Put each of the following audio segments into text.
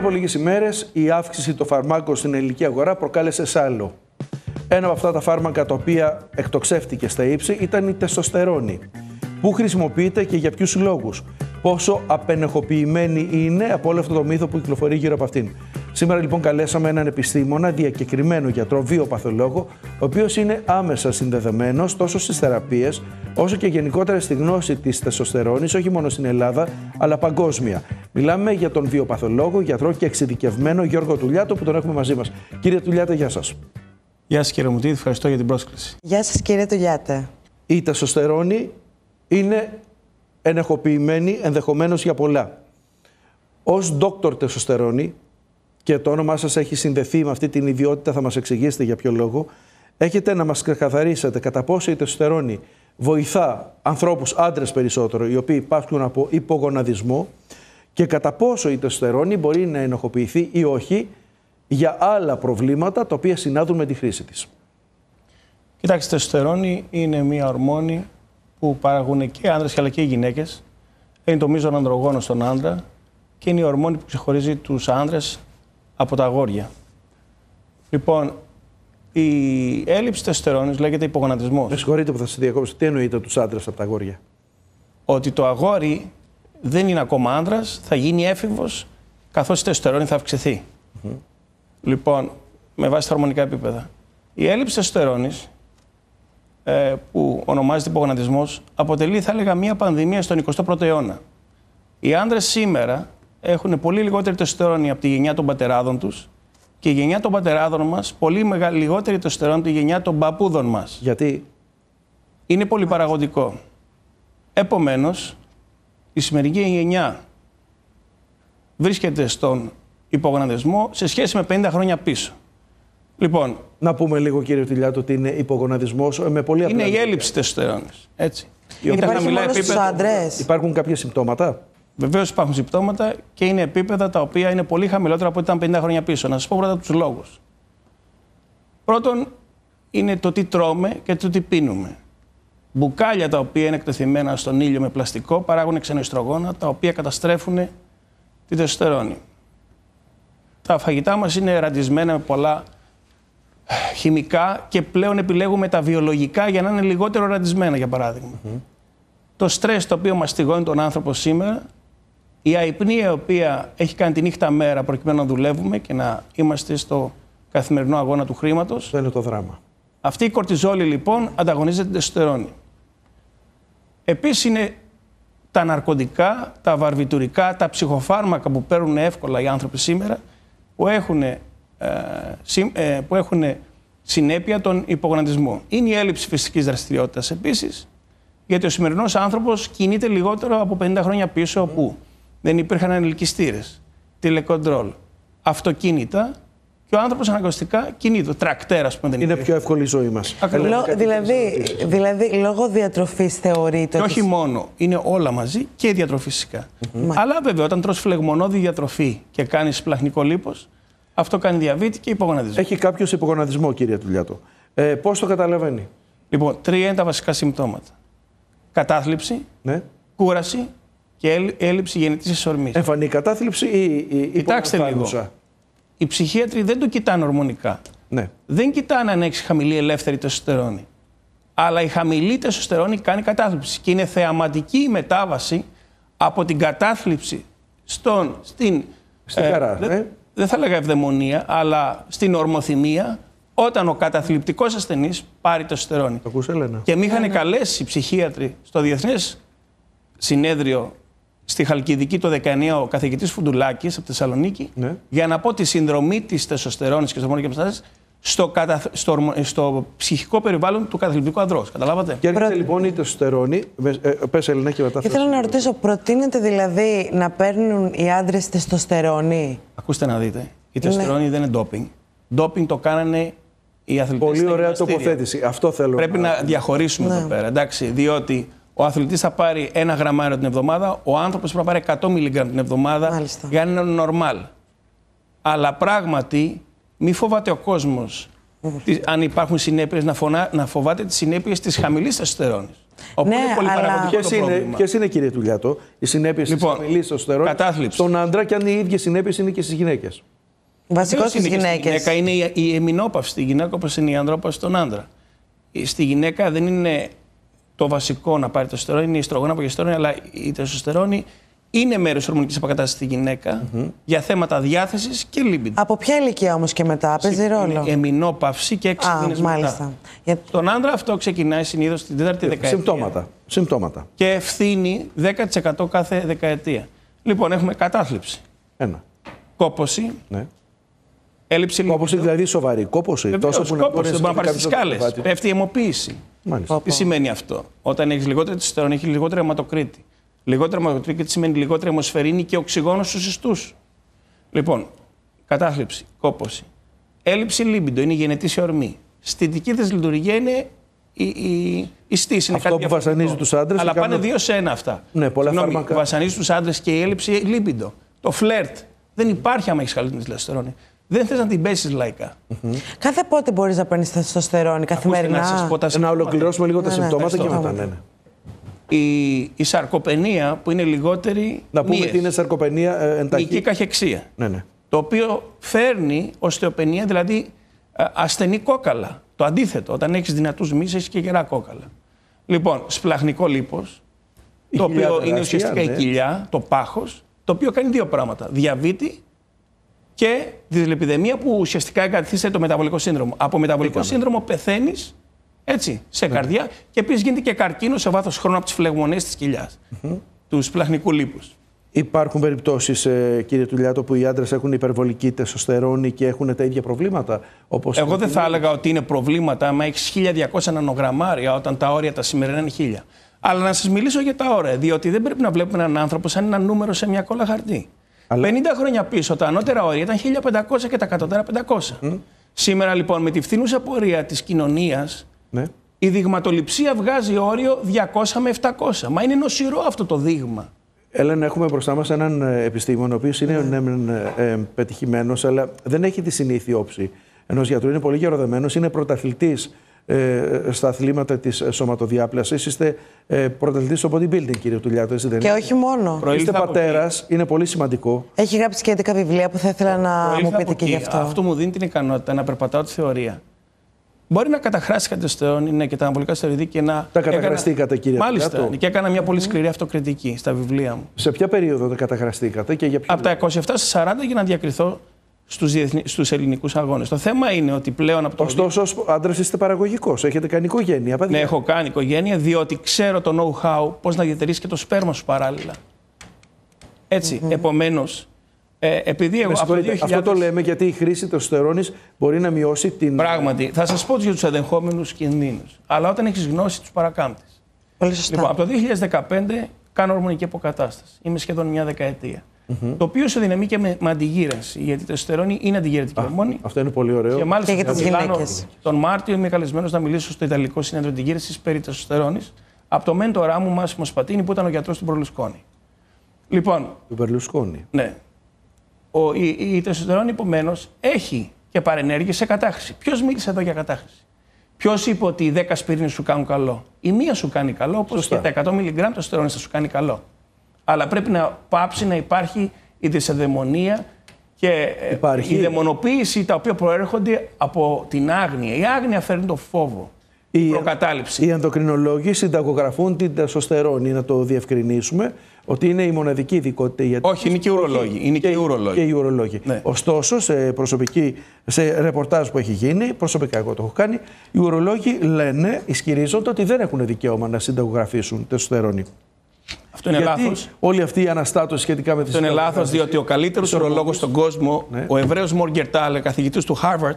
από λίγες ημέρες η αύξηση των φαρμάκων στην ελληνική αγορά προκάλεσε σάλο. Ένα από αυτά τα φάρμακα τα οποία εκτοξεύτηκε στα ύψη ήταν η τεστοστερόνη. Πού χρησιμοποιείται και για ποιους λόγους? Πόσο απενεχοποιημένη είναι από όλο αυτό το μύθο που κυκλοφορεί γύρω από αυτήν? Σήμερα λοιπόν καλέσαμε έναν επιστήμονα, διακεκριμένο γιατρό, βιοπαθολόγο, ο οποίος είναι άμεσα συνδεδεμένος τόσο στις θεραπείες όσο και γενικότερα στη γνώση της τεστοστερόνης, όχι μόνο στην Ελλάδα αλλά παγκόσμια. Μιλάμε για τον βιοπαθολόγο, γιατρό και εξειδικευμένο Γιώργο Τουλιάτο που τον έχουμε μαζί μας. Κύριε Τουλιάτε, γεια σας. Γεια σας κύριε Μουτίδη, ευχαριστώ για την πρόσκληση. Γεια σας κύριε Τουλιάτε. Η τεστοστερόνη είναι ενεχοποιημένη ενδεχομένως για πολλά. Ως Dr. Τεστοστερόνη, και το όνομά σας έχει συνδεθεί με αυτή την ιδιότητα, θα μας εξηγήσετε για ποιο λόγο, έχετε να μας ξεκαθαρίσετε κατά πόσο η τεστοστερόνη βοηθά ανθρώπους, άντρες περισσότερο, οι οποίοι υπάρχουν από υπογοναδισμό, και κατά πόσο η τεστοστερόνη μπορεί να ενοχοποιηθεί ή όχι για άλλα προβλήματα τα οποία συνάδουν με τη χρήση της. Κοιτάξτε, η τεστοστερόνη είναι μια ορμόνη που παράγουν και άντρες αλλά και οι γυναίκες. Είναι το μείζον ανδρογόνο στον άντρα και είναι η ορμόνη που ξεχωρίζει τους άντρες από τα αγόρια. Λοιπόν, η έλλειψη τεστοστερόνης λέγεται υπογοναδισμός. Με συγχωρείτε που θα σας διακόψω. Τι εννοείται τους άντρες από τα αγόρια? Ότι το αγόρι δεν είναι ακόμα άντρας, θα γίνει έφηβος καθώς η τεστοστερόνη θα αυξηθεί. Λοιπόν, με βάση τα ορμονικά επίπεδα. Η έλλειψη τεστοστερόνης, που ονομάζεται υπογοναδισμός, αποτελεί, θα έλεγα, μια πανδημία στον 21ο αιώνα. Οι άντρες σήμερα έχουν πολύ λιγότερη τεστοστερόνη από τη γενιά των πατεράδων τους και η γενιά των πατεράδων μας πολύ λιγότερη τεστοστερόνη από τη γενιά των παππούδων μας. Γιατί? Είναι πολύ παραγωγικό. Επομένως, η σημερινή γενιά βρίσκεται στον υπογοναδισμό σε σχέση με 50 χρόνια πίσω. Λοιπόν, να πούμε λίγο, κύριε Τουλιάτο, ότι είναι υπογοναδισμός με πολύ απλά. Είναι η έλλειψη τεστοστερόνης. Έτσι. Υπάρχει μόνο στους άντρες? Υπάρχουν κάποια συμπτώματα? Βεβαίως υπάρχουν συμπτώματα και είναι επίπεδα τα οποία είναι πολύ χαμηλότερα από ό,τι ήταν 50 χρόνια πίσω. Να σας πω πρώτα τους λόγους. Πρώτον, είναι το τι τρώμε και το τι πίνουμε. Μπουκάλια τα οποία είναι εκτεθειμένα στον ήλιο με πλαστικό παράγουν ξενοϊστρογόνα τα οποία καταστρέφουν τη τεστοστερόνη. Τα φαγητά μας είναι ραντισμένα με πολλά χημικά και πλέον επιλέγουμε τα βιολογικά για να είναι λιγότερο ραντισμένα, για παράδειγμα. Το στρες το οποίο μαστιγώνει τον άνθρωπο σήμερα, η αϊπνία η οποία έχει κάνει τη νύχτα μέρα προκειμένου να δουλεύουμε και να είμαστε στο καθημερινό αγώνα του χρήματος. Αυτό είναι το δράμα. Αυτή η κορτιζόλη λοιπόν ανταγωνίζεται την τεστοστερόνη. Επίσης είναι τα ναρκωτικά, τα βαρβιτουρικά, τα ψυχοφάρμακα που παίρνουν εύκολα οι άνθρωποι σήμερα, που έχουν συνέπεια τον υπογοναδισμό. Είναι η έλλειψη φυσικής δραστηριότητας επίσης, γιατί ο σημερινός άνθρωπος κινείται λιγότερο από 50 χρόνια πίσω, όπου δεν υπήρχαν ελκυστήρες, τηλεκοντρόλ, αυτοκίνητα και ο άνθρωπος αναγκαστικά κινείται. Τρακτέρ, ας πούμε, δεν είναι πιο εύκολη η ζωή μας. Δηλαδή, λόγω διατροφής θεωρείται. Και όχι μόνο. Είναι όλα μαζί και η διατροφή φυσικά. Αλλά βέβαια, όταν τρως φλεγμονώδη διατροφή και κάνεις σπλαχνικό λίπος, αυτό κάνει διαβήτη και υπογοναδισμό. Έχει κάποιος υπογοναδισμό, κύριε Τουλιάτο. Πώς το καταλαβαίνει? Λοιπόν, 3 είναι τα βασικά συμπτώματα. Κατάθλιψη, κούραση και έλλειψη γεννητής ισορμής. Εμφανή κατάθλιψη ή κοιτάξτε λίγο. Οι ψυχίατροι δεν το κοιτάνε ορμονικά. Ναι. Δεν κοιτάνε αν έχει χαμηλή ελεύθερη τεστοστερόνη. Αλλά η χαμηλή τεστοστερόνη κάνει κατάθλιψη. Και είναι θεαματική η μετάβαση από την κατάθλιψη στην καρά, δεν θα λέγα ευδαιμονία, αλλά στην ορμοθυμία, όταν ο καταθλιπτικός ασθενής πάρει τεστοστερόνη. Το ακούς, Έλενα? Και με είχαν καλέσει οι ψυχίατροι στο Διεθνές Συνέδριο στη Χαλκιδική το 19 ο καθηγητής Φουντουλάκης από τη Θεσσαλονίκη, για να πω τη συνδρομή της τεστοστερόνης και στις ορμονικές στο ψυχικό περιβάλλον του καταθλιπτικού ανδρός. Καταλάβατε? Και έρχεται λοιπόν η τεστοστερόνη. Πες, Ελένα, και μετά. Και θέλω να ρωτήσω, προτείνεται δηλαδή να παίρνουν οι άντρες τεστοστερόνη? Ακούστε να δείτε. Η τεστοστερόνη δεν είναι ντόπινγκ. Ντόπινγκ το κάνανε οι αθλητές. Πολύ ωραία τοποθέτηση. Αυτό θέλω. Πρέπει να διαχωρίσουμε εδώ πέρα. Εντάξει, διότι ο αθλητής θα πάρει 1 γραμμάριο την εβδομάδα, ο άνθρωπος πρέπει να πάρει 100 μιλιγκράμμ την εβδομάδα για να είναι normal. Αλλά πράγματι, μη φοβάται ο κόσμος Αν υπάρχουν συνέπειες, να φοβάται τις συνέπειες της χαμηλής τεστοστερόνης. Οπότε είναι πολύ παραγωγικό το πρόβλημα. Ποιες είναι, κύριε Τουλιάτο, οι συνέπειες της χαμηλής τεστοστερόνης στον άντρα και αν οι ίδιες συνέπειες είναι και στις γυναίκες? Βασικό στις γυναίκες. Στη γυναίκα είναι η εμεινόπαυση στη γυναίκα, όπως είναι η ανδρόπαυση στον άντρα. Στη γυναίκα δεν είναι το βασικό να πάρει τεστοστερόνη, είναι η ιστρογόνα, προγεστερόνη, αλλά η τεστοστερόνη είναι μέρος της ορμονικής αποκατάστασης στη γυναίκα για θέματα διάθεσης και λίμπιντο. Από ποια ηλικία όμως και μετά, παίζει ρόλο? Είναι εμεινόπαυση και 6 μήνες μάλιστα. μετά. Τον άντρα αυτό ξεκινάει συνήθως την 4η δεκαετία. Συμπτώματα. Και ευθύνη 10% κάθε δεκαετία. Λοιπόν, έχουμε κατάθλιψη. Κόπωση. Ναι. Έλλειψη λίμπιντο. Κόπωση δηλαδή σοβαρή. Κόπωση. Κόπωση, δεν μπορεί να πάρει τις σκάλες. Πέφτει η αιμοποίηση. Μάλιστα. Τι σημαίνει αυτό? Όταν έχει λιγότερη τεστοστερόνη, έχει λιγότερη αιματοκρίτη. Λιγότερη αιματοκρίτη τι σημαίνει? Λιγότερη αιμοσφαιρίνη και οξυγόνο στους ιστούς. Λοιπόν, κατάθλιψη, κόπωση. Έλλειψη λίμπιντο είναι η γενετήσια ορμή. Στη δική της λειτουργία είναι η στήση. Αυτό είναι που βασανίζει τους άντρες. Αλλά πάνε 2 σε 1 αυτά. Ναι, πολλά φάρμακα. Βασανίζει τους άντρες και η έλλειψη λίμπιντο. Το φλερτ δεν υπάρχει άμα έχεις χαμηλή τεστοστερόνη. Δεν θες να την πέσεις λαϊκά. Κάθε πότε μπορείς να παίρνεις τεστοστερόνη, καθημερινά? Να σας πω τα να ολοκληρώσουμε λίγο τα συμπτώματα και μετά. Ναι. Η σαρκοπενία που είναι λιγότερη. Να πούμε ότι είναι σαρκοπενία ενταχή. Η καχεξία. Ναι. Το οποίο φέρνει οστεοπενία, δηλαδή ασθενή κόκαλα. Το αντίθετο, όταν έχεις δυνατούς μυς, έχεις και γερά κόκαλα. Λοιπόν, σπλαχνικό λίπος, το οποίο είναι ουσιαστικά η κοιλιά, το πάχος, το οποίο κάνει 2 πράγματα. Διαβήτη και δυσλιπιδεμία που ουσιαστικά εγκαθίσταται το μεταβολικό σύνδρομο. Από μεταβολικό σύνδρομο πεθαίνεις, έτσι, σε καρδιά και επίσης γίνεται και καρκίνο σε βάθος χρόνου από τις φλεγμονές της κοιλιάς, του σπλαχνικού λίπους. Υπάρχουν περιπτώσεις, κύριε Τουλιάτο, που οι άντρες έχουν υπερβολική τεστοστερόνη και έχουν τα ίδια προβλήματα? Εγώ δεν θα έλεγα ότι είναι προβλήματα άμα έχεις 1200 νανογραμμάρια όταν τα όρια τα σημερινά είναι 1000. Αλλά να σας μιλήσω για τα όρια, διότι δεν πρέπει να βλέπουμε έναν άνθρωπο σαν ένα νούμερο σε μια κόλλα χαρτί. 50 χρόνια πίσω τα ανώτερα όρια ήταν 1500 και τα κατώτερα 500. Σήμερα λοιπόν με τη φθήνουσα πορεία της κοινωνίας, η δειγματοληψία βγάζει όριο 200 με 700. Μα είναι νοσηρό αυτό το δείγμα. Έλενα, έχουμε μπροστά μας έναν επιστήμονα, ο οποίος είναι πετυχημένος, αλλά δεν έχει τη συνήθη όψη ενός γιατρού. Είναι πολύ γεροδεμένος, είναι πρωταθλητής στα αθλήματα της σωματοδιάπλασης. Είστε πρωταθλητής στο bodybuilding, κύριε Τουλιάτο, έτσι δεν είναι? Και όχι μόνο. Είστε πατέρας, είναι πολύ σημαντικό. Έχει γράψει και 11 βιβλία που θα ήθελα να μου πείτε και γι' αυτό. Αυτό μου δίνει την ικανότητα να περπατάω τη θεωρία. Μπορεί να καταχράσει κάτι τεστοστερόνη και τα αναβολικά στεροειδή και να. Τα καταχραστήκατε, κύριε Τουλιάτο? Μάλιστα. Και έκανα μια πολύ σκληρή αυτοκριτική στα βιβλία μου. Σε ποια περίοδο τα καταχραστήκατε και για ποιο? Από τα 27 στα 40 για να διακριθώ στους ελληνικούς αγώνες. Το θέμα είναι ότι πλέον από το. Ωστόσο, ως άντρας είστε παραγωγικός. Έχετε κάνει οικογένεια, παιδιά. Ναι, έχω κάνει οικογένεια, διότι ξέρω το know-how πώς να διατηρήσεις και το σπέρμα σου παράλληλα. Έτσι. Επομένως, επειδή εγώ. Από το 2000... Αυτό το λέμε γιατί η χρήση τεστοστερόνης μπορεί να μειώσει την. Πράγματι. Θα σας πω για τους ενδεχόμενους κινδύνους. Αλλά όταν έχεις γνώση, τους παρακάμπτεις. Πολύ σωστά. Λοιπόν, από το 2015 κάνω ορμονική αποκατάσταση. Είμαι σχεδόν μια δεκαετία. Το οποίο ισοδυναμεί και με αντιγύρανση. Γιατί η τεστοστερόνη είναι αντιγυρετική ορμόνη. Αυτό είναι πολύ ωραίο. Και μάλιστα και για τις γυναίκες. Τον Μάρτιο είμαι καλεσμένος να μιλήσω στο Ιταλικό Συνέδριο Αντιγύρανσης περί τεστοστερόνης από το μέντορά μου Μάσιμο Σπατίνη, που ήταν ο γιατρός του Μπερλουσκόνη. Λοιπόν. Του Μπερλουσκόνη. Ναι. Η τεστοστερόνη, επομένως, έχει και παρενέργειες σε κατάχρηση. Ποιος μίλησε εδώ για κατάχρηση? Ποιος είπε ότι οι 10 ασπιρίνες σου κάνουν καλό? Η μία σου κάνει καλό, όπως και τα 100 μιλιγκράμμ τεστοστερόνης θα σου κάνει καλό. Αλλά πρέπει να πάψει να υπάρχει η δυσεδαιμονία και η δαιμονοποίηση, τα οποία προέρχονται από την άγνοια. Η άγνοια φέρνει το φόβο, η προκατάληψη. Οι ενδοκρινολόγοι συνταγογραφούν την τεστοστερόνη, να το διευκρινίσουμε, ότι είναι η μοναδική ειδικότητα. Όχι, είναι και οι ουρολόγοι. Είναι και οι ουρολόγοι. Ναι. Ωστόσο, σε ρεπορτάζ που έχει γίνει, προσωπικά εγώ το έχω κάνει, οι ουρολόγοι λένε, ισχυρίζονται ότι δεν έχουν δικαίωμα να συνταγογραφήσουν τεστοστερόνη. Αυτό είναι λάθος. Όλη αυτή η αναστάτωση σχετικά με τις. Αυτό είναι λάθος, διότι ο καλύτερος ουρολόγος στον κόσμο, ο Εβραίος Μοργερτάλ, καθηγητής του Harvard,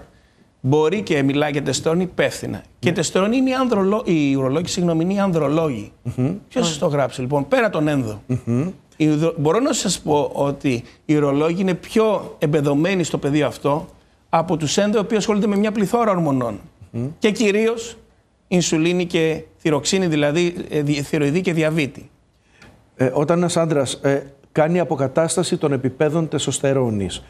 μπορεί και μιλάει για τεστοστερόνη υπεύθυνα. Και η τεστοστερόνη είναι οι ουρολόγοι, είναι οι ανδρολόγοι. Ποιος σας το γράψει, λοιπόν, πέρα τον ένδο. Μπορώ να σας πω ότι οι ουρολόγοι είναι πιο εμπεδομένοι στο πεδίο αυτό από τους ένδο, οι οποίοι ασχολούνται με μια πληθώρα ορμονών. Και κυρίως ινσουλίνη και θυροξίνη, δηλαδή θυροειδή και διαβήτη. Όταν ένας άντρας κάνει αποκατάσταση των επιπέδων τεστοστερόνης.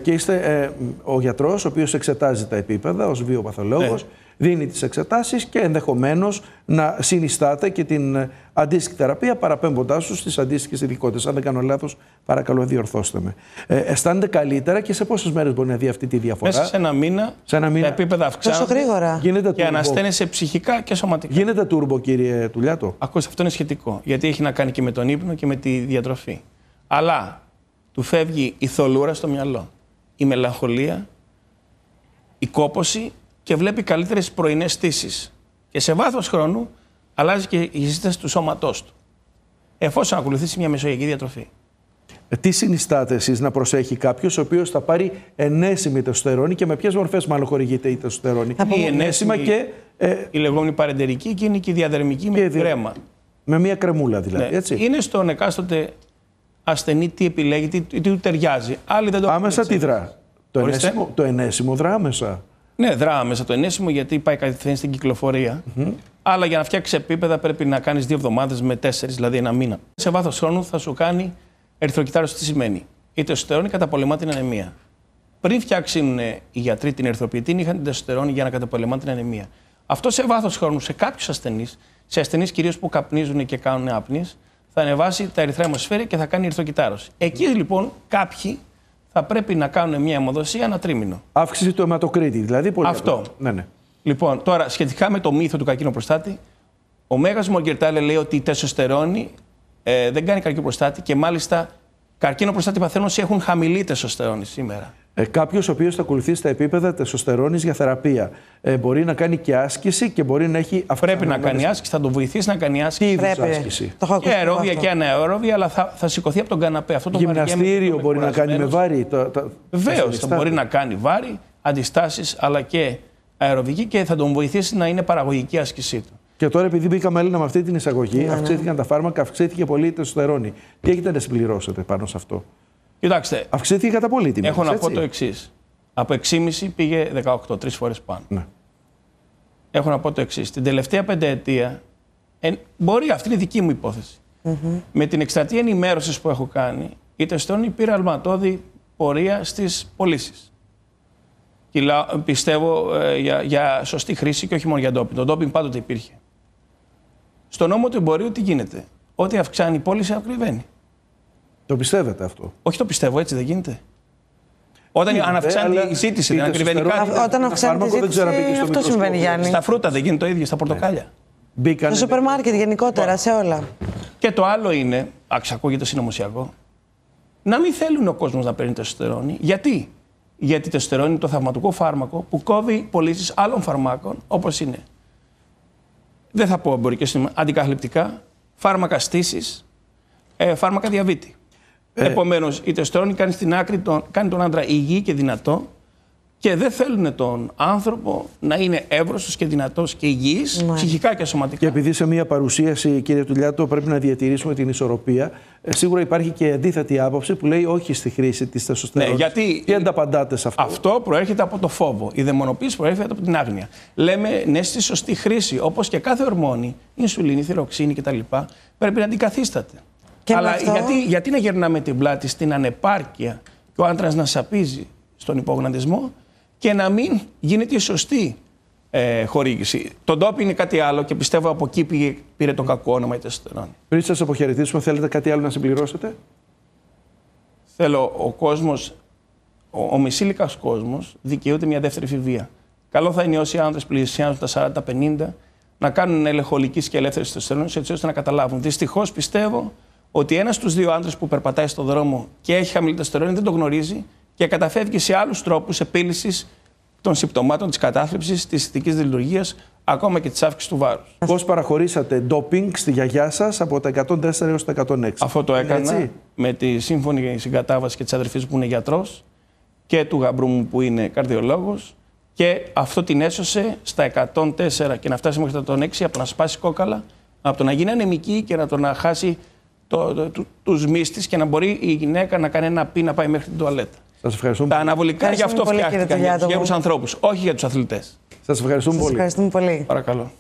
Και είστε ο γιατρός ο οποίος εξετάζει τα επίπεδα ως βιοπαθολόγος, δίνει τις εξετάσεις και ενδεχομένως να συνιστάτε και την αντίστοιχη θεραπεία, παραπέμποντάς τους στις αντίστοιχες ειδικότητες. Αν δεν κάνω λάθος, παρακαλώ διορθώστε με. Αισθάνεται καλύτερα και σε πόσες μέρες μπορεί να δει αυτή τη διαφορά? Μέσα σε ένα μήνα, τα επίπεδα αυξάνονται. Τόσο γρήγορα. Γίνεται και ανασταίνεσαι ψυχικά και σωματικά. Γίνεται τούρμπο, κύριε Τουλιάτο? Ακούστε, αυτό είναι σχετικό. Γιατί έχει να κάνει και με τον ύπνο και με τη διατροφή. Αλλά του φεύγει η θολούρα στο μυαλό, η μελαγχολία, η κόπωση και βλέπει καλύτερες πρωινές στήσεις. Και σε βάθος χρόνου αλλάζει και η σύσταση του σώματός του, εφόσον ακολουθήσει μια μεσογειακή διατροφή. Τι συνιστάτε εσείς να προσέχει κάποιος ο οποίος θα πάρει ενέσιμη τεστοστερόνη και με ποιες μορφές μάλλον χορηγείται η τεστοστερόνη? Η ενέσιμη και η λεγόμενη παρεντερική και είναι και η διαδερμική με κρέμα. Με μια κρεμούλα δηλαδή, έτσι. Είναι στον εκάστοτε ασθενή τι επιλέγει, τι του ταιριάζει. Άλλοι δεν το άμεσα τι δρά? Το ενέσιμο δρά άμεσα? Ναι, δρά άμεσα το ενέσιμο γιατί πάει κατευθείαν στην κυκλοφορία. Αλλά για να φτιάξει επίπεδα πρέπει να κάνεις 2 εβδομάδες με 4, δηλαδή ένα μήνα. Σε βάθος χρόνου θα σου κάνει ερυθροκυτάρωση. Τι σημαίνει? Η τεστοστερόνη καταπολεμά την ανεμία. Πριν φτιάξουν οι γιατροί την ερυθροποιητίνη, είχαν την τεστοστερόνη για να καταπολεμά την ανεμία. Αυτό σε βάθος χρόνου σε κάποιους ασθενείς, σε ασθενείς κυρίως που καπνίζουν και κάνουν άπνοιες, θα ανεβάσει τα ερυθρά αιμοσφαίρια και θα κάνει ερυθροκυτάρωση. Εκεί λοιπόν κάποιοι θα πρέπει να κάνουν μια αιμοδοσία ένα τρίμηνο. Αύξηση του αιματοκρίτη, δηλαδή. Πολύ αυτό. Ναι. Λοιπόν, τώρα σχετικά με το μύθο του καρκίνου προστάτη, ο Μέγας Μοργκερτάλε λέει ότι η τεστοστερόνη δεν κάνει καρκίνο προστάτη και μάλιστα καρκίνο προστάτη παθαίνουν όσοι έχουν χαμηλή τεστοστερόνη σήμερα. Κάποιος ο οποίος θα ακολουθήσει τα επίπεδα τεστοστερόνης για θεραπεία μπορεί να κάνει και άσκηση και μπορεί να έχει Πρέπει να κάνει άσκηση, θα τον βοηθήσει να κάνει άσκηση. Τι είδους άσκηση? Και αερόβια και αναερόβια, αλλά θα σηκωθεί από τον καναπέ. Αυτό το γυμναστήριο μπορεί να κάνει με βάρη? Βεβαίως, θα μπορεί να κάνει βάρη, αντιστάσεις, αλλά και αεροβική και θα τον βοηθήσει να είναι παραγωγική άσκησή του. Και τώρα, επειδή μπήκαμε Έλληνα με αυτή την εισαγωγή, αυξήθηκαν τα φάρμακα, αυξήθηκε πολύ η τεστοστερόνη. Τι έχετε να συμπληρώσετε πάνω σε αυτό? Κοιτάξτε, αυξήθηκε κατά πολύ τιμή. Έχω να πω το εξής. Από 6,5 πήγε 18, 3 φορές πάνω. Ναι. Έχω να πω το εξής. Την τελευταία πενταετία, μπορεί, αυτή είναι η δική μου υπόθεση. Με την εκστρατεία ενημέρωσης που έχω κάνει, η τεστοστερόνη πήρε αλματώδη πορεία στις πωλήσεις. Πιστεύω για σωστή χρήση και όχι μόνο για ντόπινγκ. Το ντόπινγκ πάντοτε υπήρχε. Στο νόμο του εμπορίου τι γίνεται? Ό,τι αυξάνει η πώληση ακριβένει. Το πιστεύετε αυτό? Όχι, το πιστεύω, έτσι δεν γίνεται. Όταν αυξάνει η ζήτηση, δεν ακριβένει κάτι. Όταν αυξάνει η ζήτηση, αυτό συμβαίνει, Γιάννη. Στα φρούτα δεν γίνεται το ίδιο, στα πορτοκάλια. Στο σούπερ μάρκετ γενικότερα, σε όλα. Και το άλλο είναι, ακούγεται συνωμοσιακό, να μην θέλουν ο κόσμος να παίρνει τεστοστερόνη. Γιατί? Γιατί η τεστοστερόνη είναι το θαυματικό φάρμακο που κόβει πωλήσεις άλλων φαρμάκων, όπως είναι. Δεν θα πω εμπορικές, αντικαθλιπτικά, φάρμακα στήσης, φάρμακα διαβήτη. Επομένως, η τεστοστερόνη κάνει στην άκρη κάνει τον άντρα υγιή και δυνατό και δεν θέλουν τον άνθρωπο να είναι εύρωστος και δυνατός και υγιής, ψυχικά και σωματικά. Και επειδή σε μια παρουσίαση, κύριε Τουλιάτο, πρέπει να διατηρήσουμε την ισορροπία, σίγουρα υπάρχει και αντίθετη άποψη που λέει όχι στη χρήση της τεστοστερόνης. Ναι, γιατί τι ανταπαντάτε σε αυτό? Αυτό προέρχεται από το φόβο. Η δαιμονοποίηση προέρχεται από την άγνοια. Λέμε ναι στη σωστή χρήση, όπως και κάθε ορμόνη, ινσουλίνη, θυροξίνη κτλ. Πρέπει να αντικαθίσταται. Αλλά αυτό... γιατί να γερνάμε την πλάτη στην ανεπάρκεια και ο άντρας να σαπίζει στον υπογονατισμό και να μην γίνεται η σωστή χορήγηση. Το ντόπινγκ είναι κάτι άλλο και πιστεύω από εκεί πήρε το κακό όνομα η τεστοστερόνη. Πριν σας αποχαιρετήσουμε, θέλετε κάτι άλλο να συμπληρώσετε? Θέλω ο κόσμος, ο μεσήλικας κόσμος δικαιούται μια δεύτερη εφηβεία. Καλό θα είναι όσοι άντρες πλησιάζουν τα 40-50 να κάνουν ελεγχολικής και ελεύθερης τεστοστερόνης έτσι ώστε να καταλάβουν. Δυστυχώς πιστεύω ότι ένας στους 2 άντρες που περπατάει στον δρόμο και έχει χαμηλή τεστοστερόνη δεν το γνωρίζει και καταφεύγει σε άλλους τρόπους επίλυσης των συμπτωμάτων της κατάθλιψης, της αισθητικής δυσλειτουργίας, ακόμα και της αύξησης του βάρους. Πώς παραχωρήσατε ντόπινγκ στη γιαγιά σας από τα 104 έως τα 106? Αυτό το έκανα με τη σύμφωνη συγκατάβαση και της αδερφής μου που είναι γιατρός και του γαμπρού μου που είναι καρδιολόγος και αυτό την έσωσε στα 104 και να φτάσει μέχρι τα 106 από να σπάσει κόκαλα, από το να γίνει ανεμική και να χάσει τους μύστης και να μπορεί η γυναίκα να κάνει ένα πι να πάει μέχρι την τουαλέτα. Σας ευχαριστούμε. Τα αναβολικά γι' αυτό φτιάχτηκαν για τους γέρους ανθρώπους, όχι για τους αθλητές. Σας ευχαριστούμε πολύ. Ευχαριστούμε πολύ. Παρακαλώ.